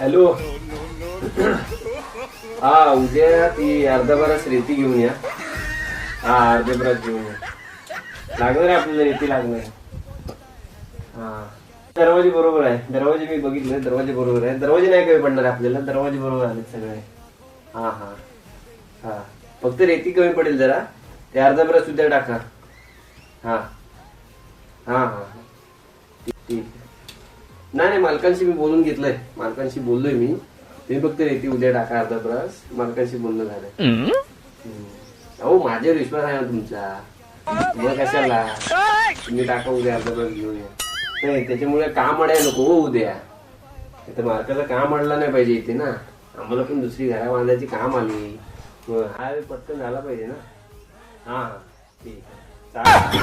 Hello. हा उद्या ती अर्धा बरास रेती घेऊन या. हा अर्धे बरास घेऊन या. लागणार आहे आपल्याला रेती लागणार आहे. हा दरवाजे बरोबर आहे. दरवाजे मी बघितले. दरवाजे बरोबर आहे. दरवाजे नाही कमी पडणार आपल्याला. दरवाजे बरोबर आले सगळे. हा हा हा फक्त रेती कमी पडेल जरा. ते अर्धा बरास सुद्धा टाका. हा हा हा ठीक. नाही नाही मालकांशी मी बोलून घेतलंय. मालकांशी बोललोय मी. तुम्ही फक्त रेती उद्या टाका अर्धा बरास. मालकांशी बोलणं झालंय. अहो माझ्यावर विश्वास आहे ना तुमचा. मग कशाला तुम्ही टाका उद्या अर्धा बरास घेऊन या. नाही त्याच्यामुळे काम अडाय नको हो उद्या. तर मालकाचं काम अडलं नाही पाहिजे इथे ना. आम्हाला पण दुसरी घरा बांधायची काम आली. हा पटकन झाला पाहिजे ना. हा हा ठीक आहे चालेल.